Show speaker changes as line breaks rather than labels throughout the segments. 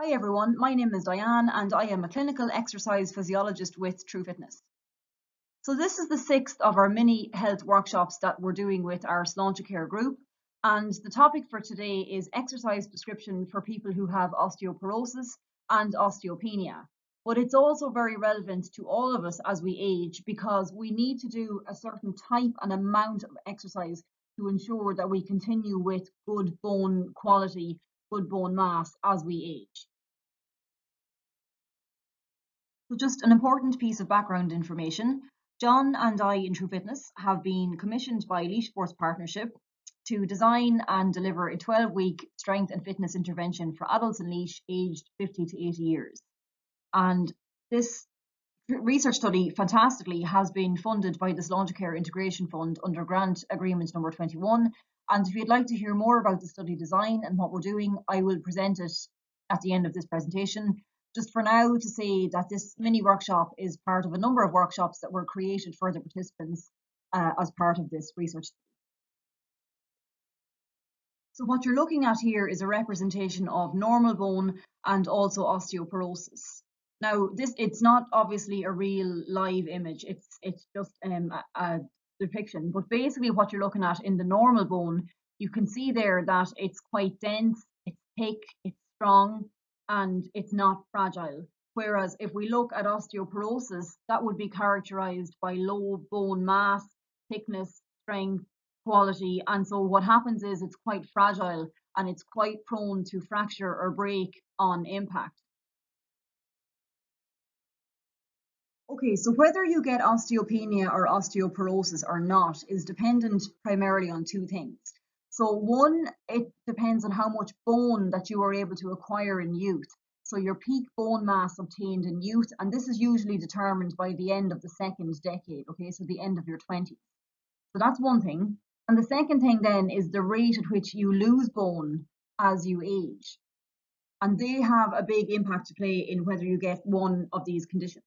Hi everyone, my name is Diane and I am a clinical exercise physiologist with True Fitness. So this is the sixth of our mini health workshops that we're doing with our Sláintecare group, and the topic for today is exercise prescription for people who have osteoporosis and osteopenia. But it's also very relevant to all of us as we age because we need to do a certain type and amount of exercise to ensure that we continue with good bone quality, good bone mass as we age. So just an important piece of background information. John and I in True Fitness have been commissioned by Laois Sports Partnership to design and deliver a 12-week strength and fitness intervention for adults in Laois aged 50 to 80 years. And this research study, fantastically, has been funded by the Sláintecare Integration Fund under Grant Agreement number 21. And if you'd like to hear more about the study design and what we're doing, I will present it at the end of this presentation. Just for now to say that this mini workshop is part of a number of workshops that were created for the participants as part of this research. So what you're looking at here is a representation of normal bone and also osteoporosis. Now, it's not obviously a real live image, it's just a depiction, but basically what you're looking at in the normal bone, you can see there that it's quite dense, it's thick, it's strong, and it's not fragile. Whereas if we look at osteoporosis, that would be characterized by low bone mass, thickness, strength, quality. And so what happens is it's quite fragile and it's quite prone to fracture or break on impact. Okay, so whether you get osteopenia or osteoporosis or not is dependent primarily on two things. So one, it depends on how much bone that you are able to acquire in youth. So your peak bone mass obtained in youth, and this is usually determined by the end of the second decade, okay, so the end of your 20s. So that's one thing. And the second thing then is the rate at which you lose bone as you age. And they have a big impact to play in whether you get one of these conditions.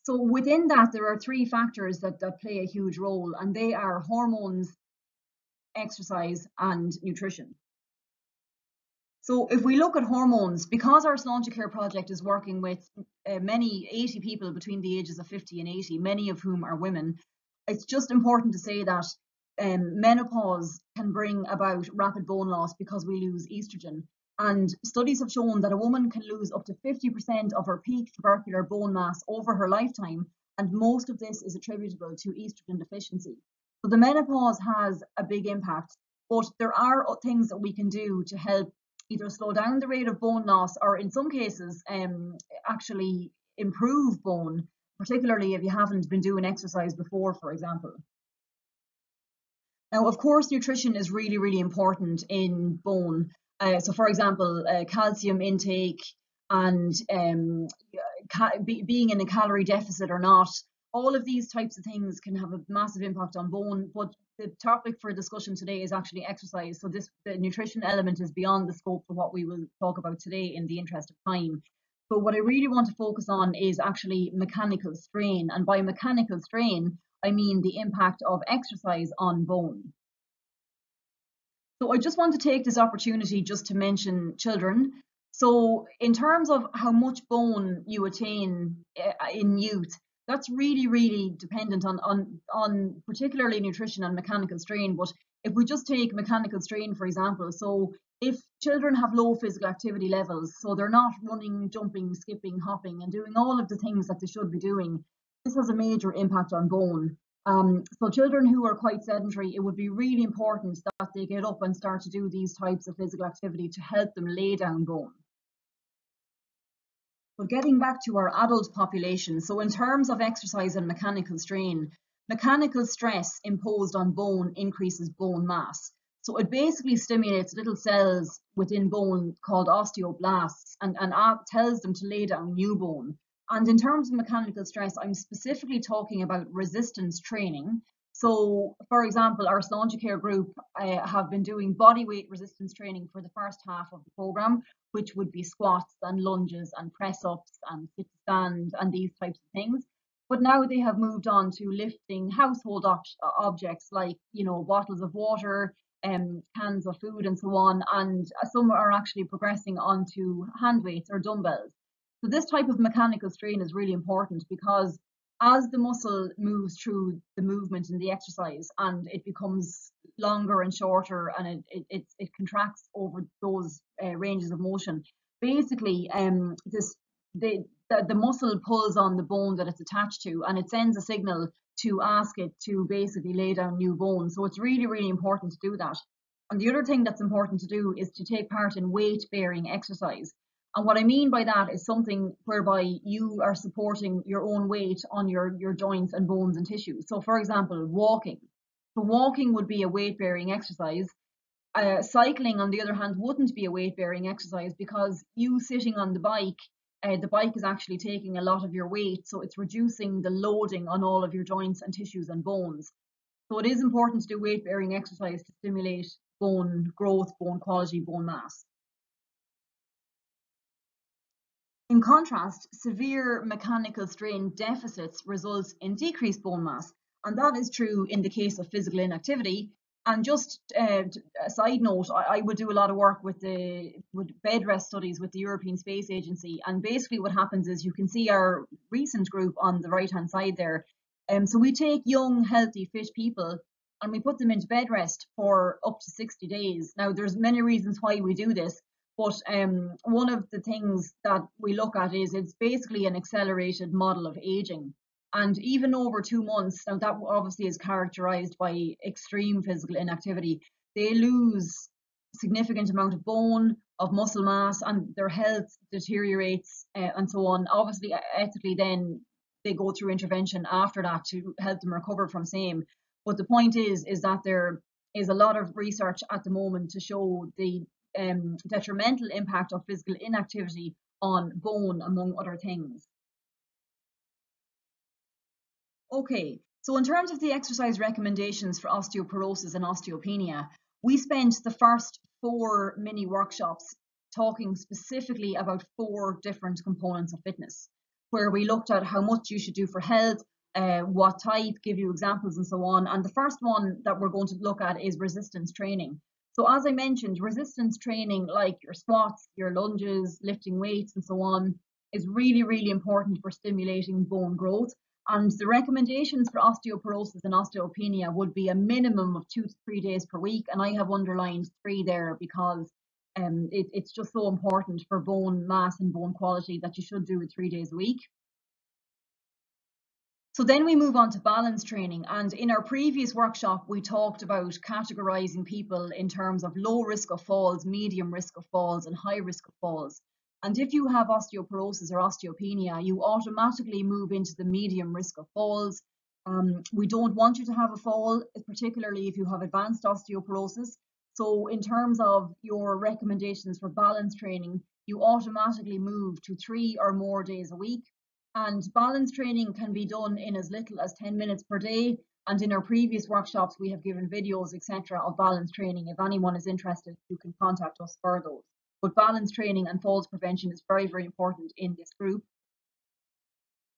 So within that, there are three factors that play a huge role, and they are hormones, exercise, and nutrition. So if we look at hormones, because our Sláintecare project is working with 80 people between the ages of 50 and 80, many of whom are women, it's just important to say that menopause can bring about rapid bone loss because we lose estrogen. And studies have shown that a woman can lose up to 50% of her peak tubercular bone mass over her lifetime, and most of this is attributable to estrogen deficiency. So the menopause has a big impact, but there are things that we can do to help either slow down the rate of bone loss or in some cases actually improve bone, particularly if you haven't been doing exercise before, for example. Now, of course, nutrition is really, really important in bone. So, for example, calcium intake and being in a calorie deficit or not, all of these types of things can have a massive impact on bone. But the topic for discussion today is actually exercise. So the nutrition element is beyond the scope for what we will talk about today in the interest of time. But what I really want to focus on is actually mechanical strain. And by mechanical strain, I mean the impact of exercise on bone. So I just want to take this opportunity just to mention children. So in terms of how much bone you attain in youth, that's really, really dependent on particularly nutrition and mechanical strain. But if we just take mechanical strain, for example, so if children have low physical activity levels, so they're not running, jumping, skipping, hopping, and doing all of the things that they should be doing, this has a major impact on bone. So children who are quite sedentary, it would be really important that they get up and start to do these types of physical activity to help them lay down bone. But getting back to our adult population, so in terms of exercise and mechanical strain, mechanical stress imposed on bone increases bone mass. So it basically stimulates little cells within bone called osteoblasts and tells them to lay down new bone. And in terms of mechanical stress, I'm specifically talking about resistance training. So, for example, our Sláintecare group have been doing body weight resistance training for the first half of the program, which would be squats and lunges and press-ups and sit stand and these types of things. But now they have moved on to lifting household objects like, bottles of water, cans of food and so on, and some are actually progressing onto hand weights or dumbbells. So this type of mechanical strain is really important because as the muscle moves through the movement in the exercise and it becomes longer and shorter and it contracts over those ranges of motion, basically the muscle pulls on the bone that it's attached to, and it sends a signal to ask it to basically lay down new bone. So it's really, really important to do that. And the other thing that's important to do is to take part in weight-bearing exercise. And what I mean by that is something whereby you are supporting your own weight on your joints and bones and tissues. So for example, walking. So walking would be a weight-bearing exercise. Cycling, on the other hand, wouldn't be a weight-bearing exercise because you sitting on the bike is actually taking a lot of your weight, so it's reducing the loading on all of your joints and tissues and bones. So it is important to do weight-bearing exercise to stimulate bone growth, bone quality, bone mass. In contrast, severe mechanical strain deficits results in decreased bone mass, and that is true in the case of physical inactivity. And just a side note, I would do a lot of work with bed rest studies with the European Space Agency, and basically what happens is you can see our recent group on the right hand side there. So we take young, healthy, fit people and we put them into bed rest for up to 60 days. Now there's many reasons why we do this, but one of the things that we look at is it's basically an accelerated model of aging. And even over 2 months, now that obviously is characterized by extreme physical inactivity, they lose significant amount of bone, of muscle mass, and their health deteriorates and so on. Obviously, ethically, then they go through intervention after that to help them recover from same. But the point is that there is a lot of research at the moment to show the detrimental impact of physical inactivity on bone, among other things. Okay, so in terms of the exercise recommendations for osteoporosis and osteopenia, we spent the first 4 mini workshops talking specifically about 4 different components of fitness, where we looked at how much you should do for health, what type, give you examples and so on. And the first one that we're going to look at is resistance training. So as I mentioned, resistance training like your squats, your lunges, lifting weights and so on is really, really important for stimulating bone growth. And the recommendations for osteoporosis and osteopenia would be a minimum of 2 to 3 days per week. And I have underlined 3 there because it's just so important for bone mass and bone quality that you should do it 3 days a week. So then we move on to balance training. And in our previous workshop, we talked about categorizing people in terms of low risk of falls, medium risk of falls, and high risk of falls. And if you have osteoporosis or osteopenia, you automatically move into the medium risk of falls. We don't want you to have a fall, particularly if you have advanced osteoporosis. So in terms of your recommendations for balance training, you automatically move to 3 or more days a week. And balance training can be done in as little as 10 minutes per day. And in our previous workshops, we have given videos, etc., of balance training. If anyone is interested, you can contact us for those. But balance training and falls prevention is very, very important in this group.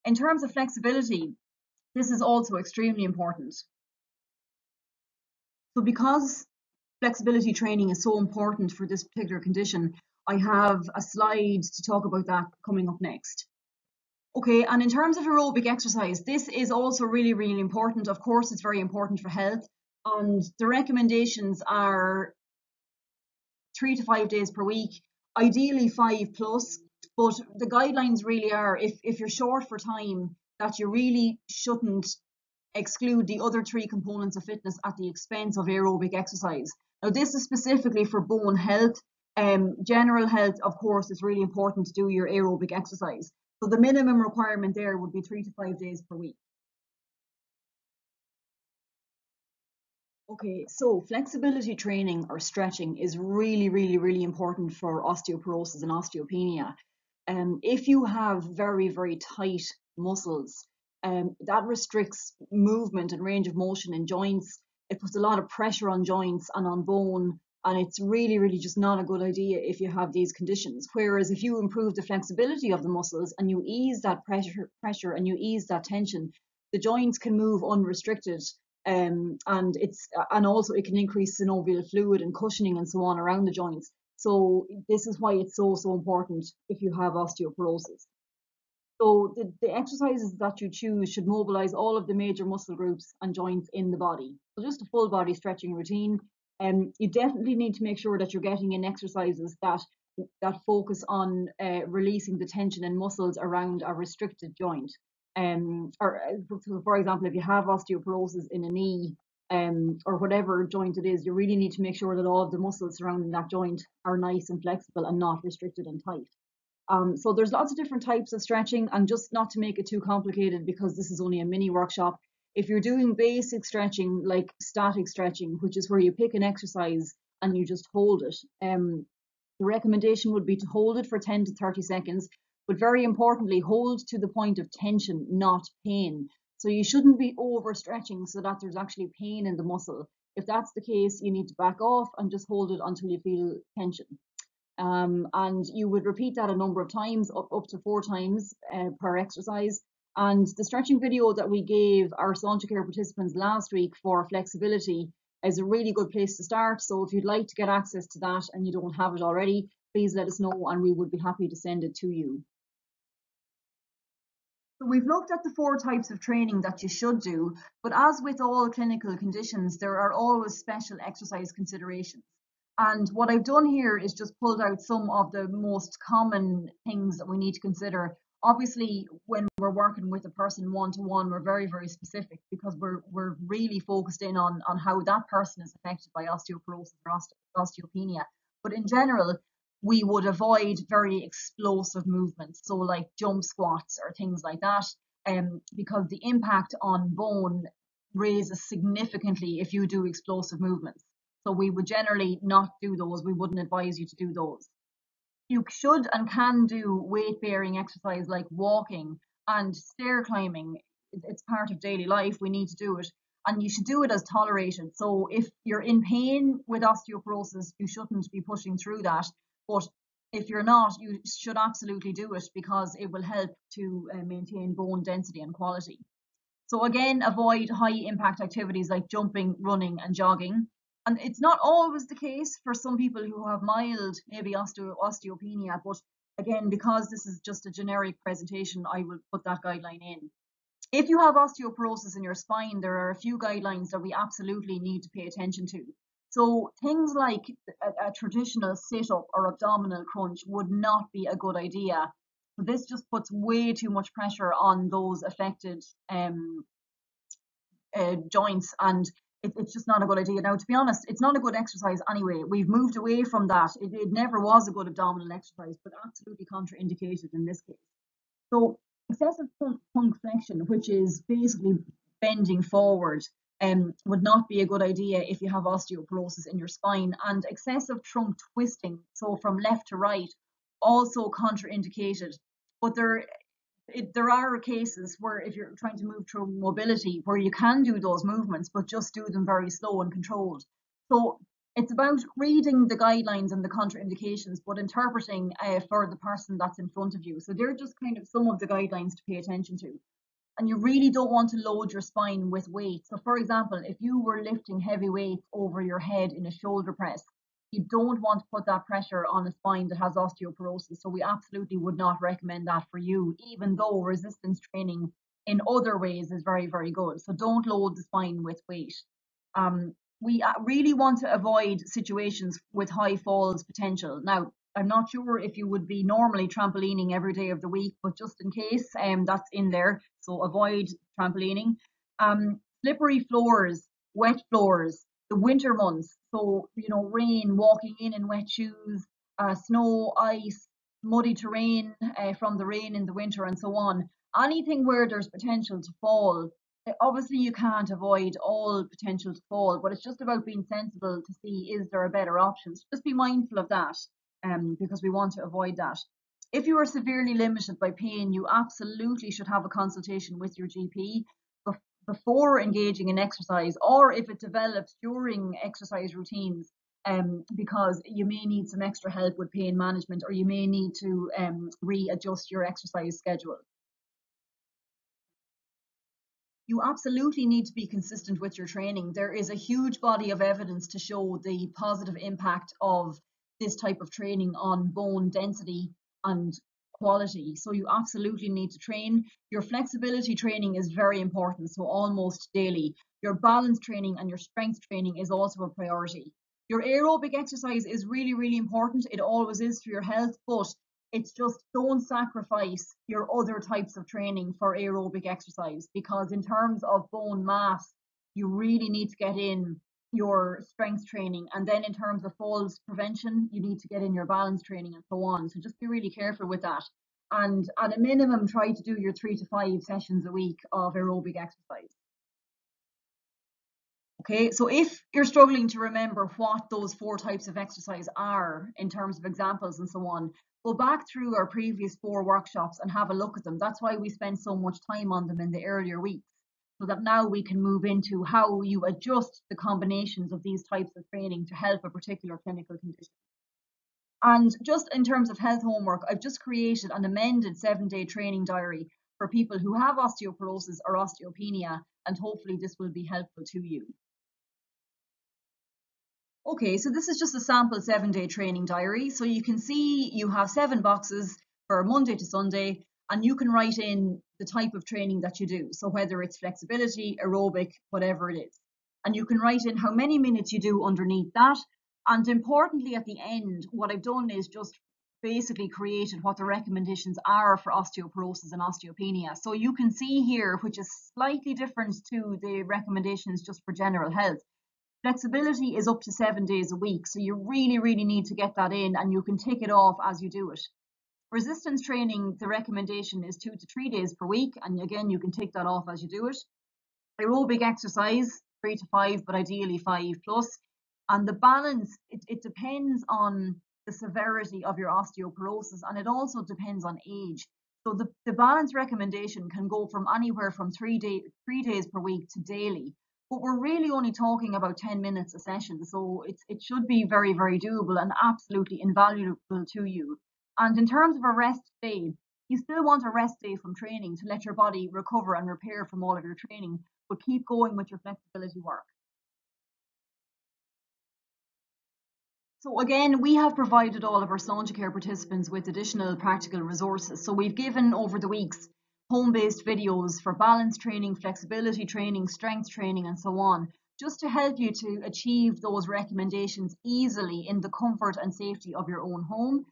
In terms of flexibility, this is also extremely important. So because flexibility training is so important for this particular condition, I have a slide to talk about that coming up next. Okay, and in terms of aerobic exercise, this is also really, really important. Of course, it's very important for health. And the recommendations are 3 to 5 days per week, ideally 5 plus. But the guidelines really are, if you're short for time, that you really shouldn't exclude the other 3 components of fitness at the expense of aerobic exercise. Now, this is specifically for bone health. General health, of course, is really important to do your aerobic exercise. So the minimum requirement there would be 3 to 5 days per week. Okay, so flexibility training or stretching is really, really, really important for osteoporosis and osteopenia. If you have very, very tight muscles, that restricts movement and range of motion in joints. It puts a lot of pressure on joints and on bone, and it's really, really just not a good idea if you have these conditions. Whereas if you improve the flexibility of the muscles and you ease that pressure and you ease that tension, the joints can move unrestricted and also it can increase synovial fluid and cushioning and so on around the joints. So this is why it's so important if you have osteoporosis. So the exercises that you choose should mobilize all of the major muscle groups and joints in the body. So just a full body stretching routine. You definitely need to make sure that you're getting in exercises that focus on releasing the tension in muscles around a restricted joint. For example, if you have osteoporosis in a knee, or whatever joint it is, you really need to make sure that all of the muscles surrounding that joint are nice and flexible and not restricted and tight. So there's lots of different types of stretching, and just not to make it too complicated, because this is only a mini workshop, if you're doing basic stretching like static stretching, which is where you pick an exercise and you just hold it, the recommendation would be to hold it for 10 to 30 seconds, but very importantly, hold to the point of tension, not pain. So you shouldn't be overstretching so that there's actually pain in the muscle. If that's the case, you need to back off and just hold it until you feel tension. And you would repeat that a number of times, up to 4 times per exercise. And the stretching video that we gave our Sláintecare participants last week for flexibility is a really good place to start. So if you'd like to get access to that and you don't have it already, please let us know and we would be happy to send it to you. So we've looked at the 4 types of training that you should do, but as with all clinical conditions, there are always special exercise considerations. And what I've done here is just pulled out some of the most common things that we need to consider. Obviously, when we're working with a person one-to-one, we're very, very specific, because we're really focused in on how that person is affected by osteoporosis or osteopenia. But in general, we would avoid very explosive movements, so like jump squats or things like that, because the impact on bone raises significantly if you do explosive movements. So we would generally not do those. We wouldn't advise you to do those. You should and can do weight-bearing exercise like walking and stair climbing. It's part of daily life. We need to do it. And you should do it as tolerated. So if you're in pain with osteoporosis, you shouldn't be pushing through that. But if you're not, you should absolutely do it, because it will help to maintain bone density and quality. So again, avoid high-impact activities like jumping, running, and jogging. And it's not always the case for some people who have mild, maybe osteopenia, but again, because this is just a generic presentation, I will put that guideline in. If you have osteoporosis in your spine, there are a few guidelines that we absolutely need to pay attention to. So things like a traditional sit-up or abdominal crunch would not be a good idea. This just puts way too much pressure on those affected joints, and it's just not a good idea. Now, to be honest, it's not a good exercise anyway. We've moved away from that. It never was a good abdominal exercise, but absolutely contraindicated in this case. So excessive trunk flexion, which is basically bending forward, would not be a good idea if you have osteoporosis in your spine. And excessive trunk twisting, so from left to right, also contraindicated. But there are cases where, if you're trying to move through mobility, where you can do those movements, but just do them very slow and controlled. So it's about reading the guidelines and the contraindications, but interpreting for the person that's in front of you. So they're just kind of some of the guidelines to pay attention to. And you really don't want to load your spine with weight. So for example, if you were lifting heavy weights over your head in a shoulder press, you don't want to put that pressure on a spine that has osteoporosis. So we absolutely would not recommend that for you, even though resistance training in other ways is very, very good. So don't load the spine with weight. We really want to avoid situations with high falls potential. Now, I'm not sure if you would be normally trampolining every day of the week, but just in case, that's in there. So avoid trampolining. Slippery floors, wet floors, the winter months. So, rain, walking in wet shoes, snow, ice, muddy terrain from the rain in the winter, and so on. Anything where there's potential to fall. Obviously, you can't avoid all potential to fall, but it's just about being sensible to see, is there a better option? So just be mindful of that, because we want to avoid that. If you are severely limited by pain, you absolutely should have a consultation with your GP before engaging in exercise, or if it develops during exercise routines, because you may need some extra help with pain management, or you may need to readjust your exercise schedule. you absolutely need to be consistent with your training. There is a huge body of evidence to show the positive impact of this type of training on bone density and quality. So you absolutely need to train. Your flexibility training is very important, so almost daily. Your balance training and your strength training is also a priority. Your aerobic exercise is really, really important. It always is for your health, but it's just don't sacrifice your other types of training for aerobic exercise, because in terms of bone mass, you really need to get in your strength training, and then in terms of falls prevention, you need to get in your balance training and so on. So just be really careful with that, and at a minimum try to do your 3 to 5 sessions a week of aerobic exercise. Okay, so if you're struggling to remember what those 4 types of exercise are in terms of examples and so on, go back through our previous 4 workshops and have a look at them. That's why we spend so much time on them in the earlier weeks, so that now we can move into how you adjust the combinations of these types of training to help a particular clinical condition. And just in terms of health homework, I've just created an amended 7-day training diary for people who have osteoporosis or osteopenia, and hopefully this will be helpful to you. Okay, so this is just a sample 7-day training diary. So you can see you have 7 boxes for Monday to Sunday, and you can write in the type of training that you do. So whether it's flexibility, aerobic, whatever it is. And you can write in how many minutes you do underneath that. And importantly, at the end, what I've done is just basically created what the recommendations are for osteoporosis and osteopenia. So you can see here, which is slightly different to the recommendations just for general health. Flexibility is up to 7 days a week, so you really, really need to get that in, and you can tick it off as you do it. Resistance training, the recommendation is 2 to 3 days per week, and again, you can tick that off as you do it. Aerobic exercise, 3 to 5, but ideally 5 plus. And the balance, it depends on the severity of your osteoporosis, and it also depends on age. So the balance recommendation can go from anywhere from 3 days per week to daily. But we're really only talking about 10 minutes a session, so it should be very, very doable and absolutely invaluable to you. And in terms of a rest day, you still want a rest day from training to let your body recover and repair from all of your training, but keep going with your flexibility work. So again, we have provided all of our Sláintecare participants with additional practical resources. So we've given over the weeks home-based videos for balance training, flexibility training, strength training, and so on, just to help you to achieve those recommendations easily in the comfort and safety of your own home.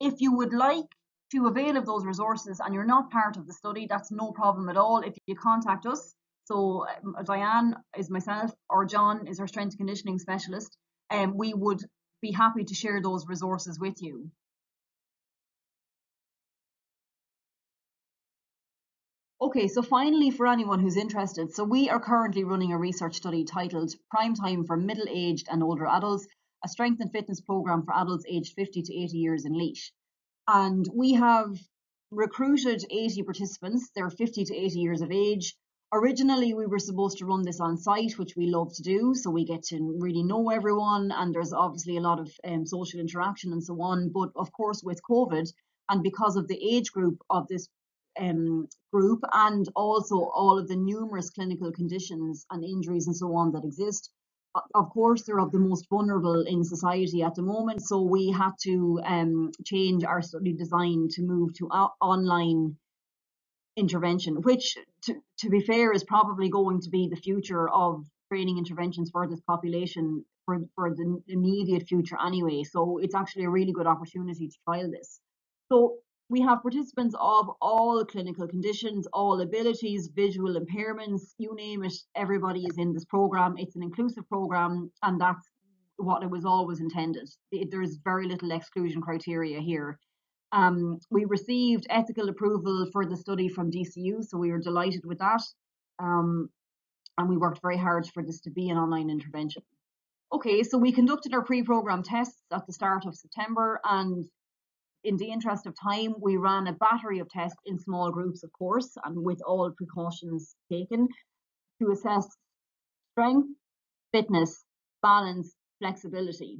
If you would like to avail of those resources and you're not part of the study, that's no problem at all if you contact us. So Diane is myself, or John is our strength and conditioning specialist, and we would be happy to share those resources with you. Okay, so finally, for anyone who's interested, so we are currently running a research study titled Prime Time for Middle-Aged and Older Adults, a strength and fitness program for adults aged 50 to 80 years in Laois. And we have recruited 80 participants. They're 50 to 80 years of age. Originally, we were supposed to run this on site, which we love to do, so we get to really know everyone, and there's obviously a lot of social interaction and so on. But of course, with COVID, and because of the age group of this group, and also all of the numerous clinical conditions and injuries and so on that exist, of course, they're of the most vulnerable in society at the moment. So we had to change our study design to move to online intervention, which, to be fair, is probably going to be the future of training interventions for this population for the immediate future anyway. So it's actually a really good opportunity to trial this. So we have participants of all clinical conditions, all abilities, visual impairments, you name it, everybody is in this program. It's an inclusive program, and that's what it was always intended. There's very little exclusion criteria here. We received ethical approval for the study from DCU, so we were delighted with that. And we worked very hard for this to be an online intervention. Okay, so we conducted our pre-program tests at the start of September, and in the interest of time, we ran a battery of tests in small groups, of course, and with all precautions taken to assess strength, fitness, balance, flexibility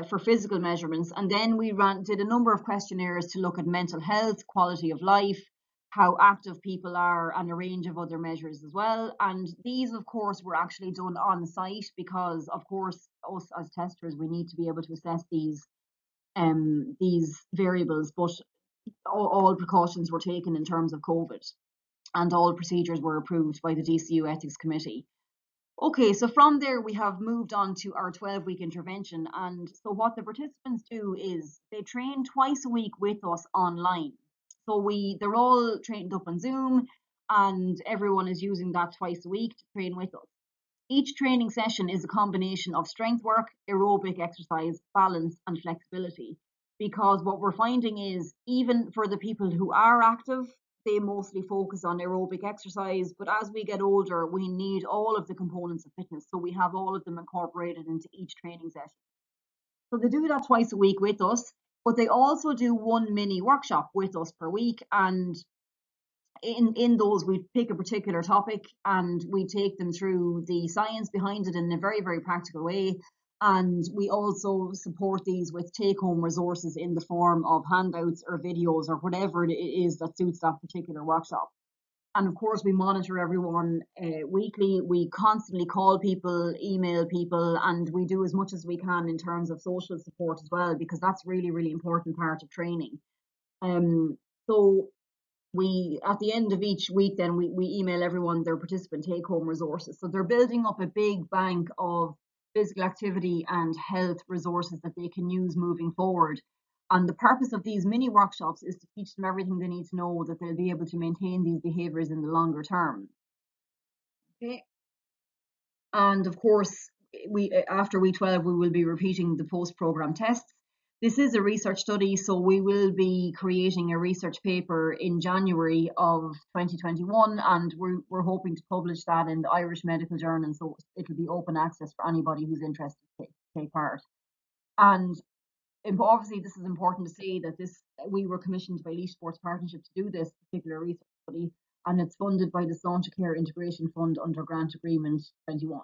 for physical measurements. And then we did a number of questionnaires to look at mental health, quality of life, how active people are, and a range of other measures as well. And these, of course, were actually done on site because, of course, us as testers, we need to be able to assess these variables. But all precautions were taken in terms of COVID, and all procedures were approved by the DCU Ethics Committee. Okay, so from there we have moved on to our 12-week intervention. And so what the participants do is they train twice a week with us online. So they're all trained up on Zoom, and everyone is using that twice a week to train with us. Each training session is a combination of strength work, aerobic exercise, balance, and flexibility. Because what we're finding is, even for the people who are active, they mostly focus on aerobic exercise. But as we get older, we need all of the components of fitness. So we have all of them incorporated into each training session. So they do that twice a week with us, but they also do one mini workshop with us per week. And in those, we pick a particular topic and we take them through the science behind it in a very, very practical way. And we also support these with take-home resources in the form of handouts or videos or whatever it is that suits that particular workshop. And of course, we monitor everyone weekly. We constantly call people, email people, and we do as much as we can in terms of social support as well, because that's really, really important part of training. So we, at the end of each week, then we email everyone their participant take-home resources. So they're building up a big bank of physical activity and health resources that they can use moving forward. And the purpose of these mini workshops is to teach them everything they need to know that they'll be able to maintain these behaviours in the longer term. Okay. And of course, after week 12, we will be repeating the post-program tests. This is a research study, so we will be creating a research paper in January of 2021, and we're hoping to publish that in the Irish Medical Journal, so it'll be open access for anybody who's interested to take part. And obviously, this is important to say that we were commissioned by Laois Sports Partnership to do this particular research study, and it's funded by the Sláintecare Integration Fund under Grant Agreement 21.